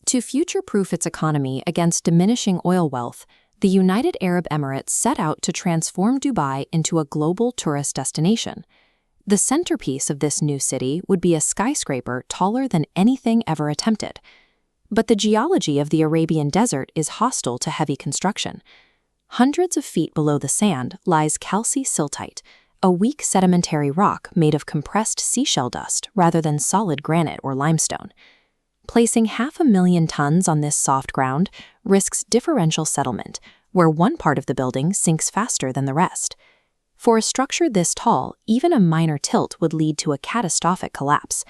To future-proof its economy against diminishing oil wealth, the United Arab Emirates set out to transform Dubai into a global tourist destination. The centerpiece of this new city would be a skyscraper taller than anything ever attempted. But the geology of the Arabian desert is hostile to heavy construction. Hundreds of feet below the sand lies calcisiltite, a weak sedimentary rock made of compressed seashell dust rather than solid granite or limestone. Placing 500,000 tons on this soft ground risks differential settlement, where one part of the building sinks faster than the rest. For a structure this tall, even a minor tilt would lead to a catastrophic collapse.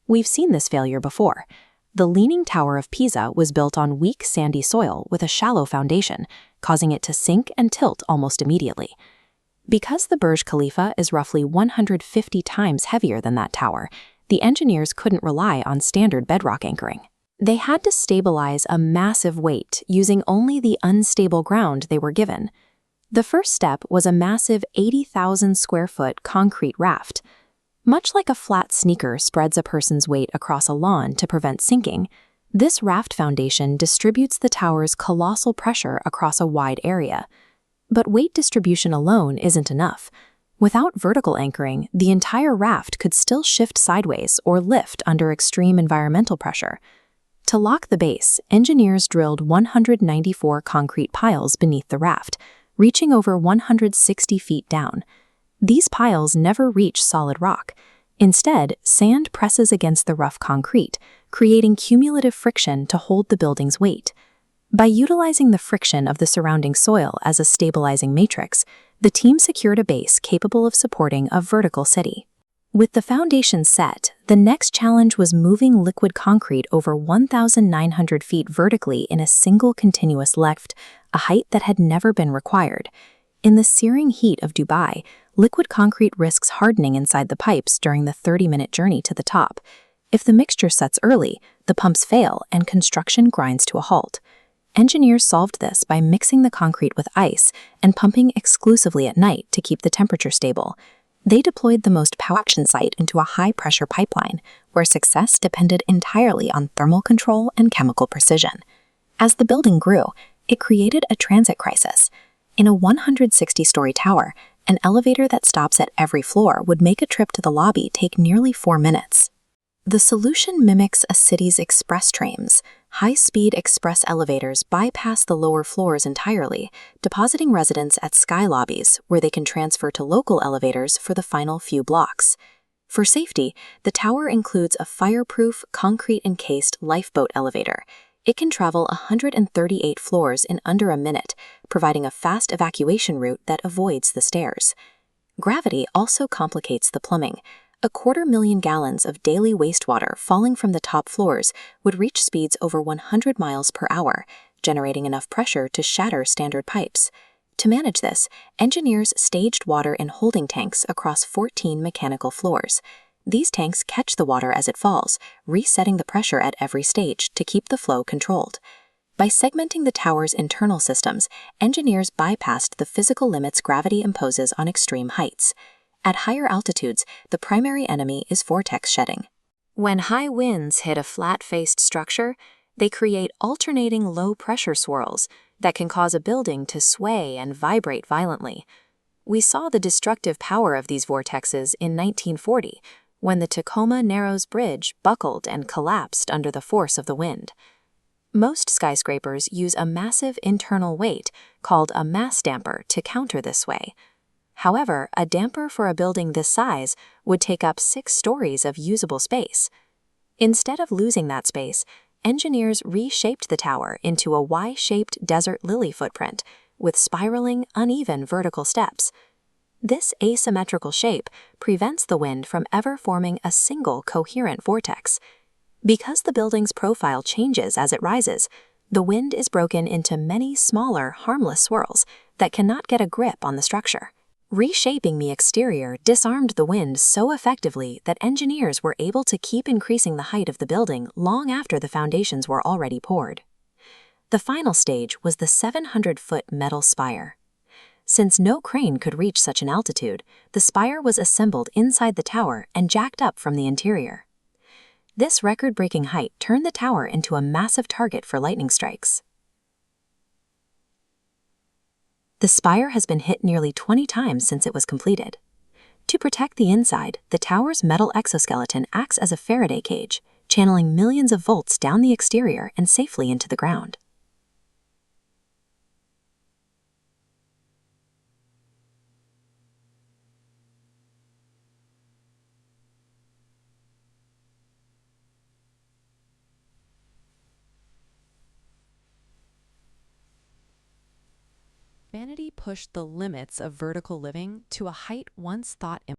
We've seen this failure before. The Leaning Tower of Pisa was built on weak sandy soil with a shallow foundation, causing it to sink and tilt almost immediately. Because the Burj Khalifa is roughly 150 times heavier than that tower, the engineers couldn't rely on standard bedrock anchoring. They had to stabilize a massive weight using only the unstable ground they were given. The first step was a massive 80,000 square foot concrete raft. Much like a flat sneaker spreads a person's weight across a lawn to prevent sinking, this raft foundation distributes the tower's colossal pressure across a wide area. But weight distribution alone isn't enough. Without vertical anchoring, the entire raft could still shift sideways or lift under extreme environmental pressure. To lock the base, engineers drilled 194 concrete piles beneath the raft, reaching over 160 feet down. These piles never reach solid rock. Instead, sand presses against the rough concrete, creating cumulative friction to hold the building's weight. By utilizing the friction of the surrounding soil as a stabilizing matrix, the team secured a base capable of supporting a vertical city. With the foundation set, the next challenge was moving liquid concrete over 1,900 feet vertically in a single continuous lift, a height that had never been required. In the searing heat of Dubai, liquid concrete risks hardening inside the pipes during the 30-minute journey to the top. If the mixture sets early, the pumps fail and construction grinds to a halt. Engineers solved this by mixing the concrete with ice and pumping exclusively at night to keep the temperature stable. They deployed the most powerful action site into a high-pressure pipeline, where success depended entirely on thermal control and chemical precision. As the building grew, it created a transit crisis. In a 160-story tower, an elevator that stops at every floor would make a trip to the lobby take nearly 4 minutes. The solution mimics a city's express trains. High-speed express elevators bypass the lower floors entirely, depositing residents at sky lobbies where they can transfer to local elevators for the final few blocks. For safety, the tower includes a fireproof, concrete-encased lifeboat elevator. It can travel 138 floors in under a minute, providing a fast evacuation route that avoids the stairs. Gravity also complicates the plumbing. 250,000 gallons of daily wastewater falling from the top floors would reach speeds over 100 miles per hour, generating enough pressure to shatter standard pipes. To manage this, engineers staged water in holding tanks across 14 mechanical floors. These tanks catch the water as it falls, resetting the pressure at every stage to keep the flow controlled. By segmenting the tower's internal systems, engineers bypassed the physical limits gravity imposes on extreme heights. At higher altitudes, the primary enemy is vortex shedding. When high winds hit a flat-faced structure, they create alternating low-pressure swirls that can cause a building to sway and vibrate violently. We saw the destructive power of these vortexes in 1940, when the Tacoma Narrows Bridge buckled and collapsed under the force of the wind. Most skyscrapers use a massive internal weight called a mass damper to counter this sway. However, a damper for a building this size would take up 6 stories of usable space. Instead of losing that space, engineers reshaped the tower into a Y-shaped desert lily footprint with spiraling, uneven vertical steps. This asymmetrical shape prevents the wind from ever forming a single coherent vortex. Because the building's profile changes as it rises, the wind is broken into many smaller, harmless swirls that cannot get a grip on the structure. Reshaping the exterior disarmed the wind so effectively that engineers were able to keep increasing the height of the building long after the foundations were already poured. The final stage was the 700-foot metal spire. Since no crane could reach such an altitude, the spire was assembled inside the tower and jacked up from the interior. This record-breaking height turned the tower into a massive target for lightning strikes. The spire has been hit nearly 20 times since it was completed. To protect the inside, the tower's metal exoskeleton acts as a Faraday cage, channeling millions of volts down the exterior and safely into the ground. Vanity pushed the limits of vertical living to a height once thought impossible.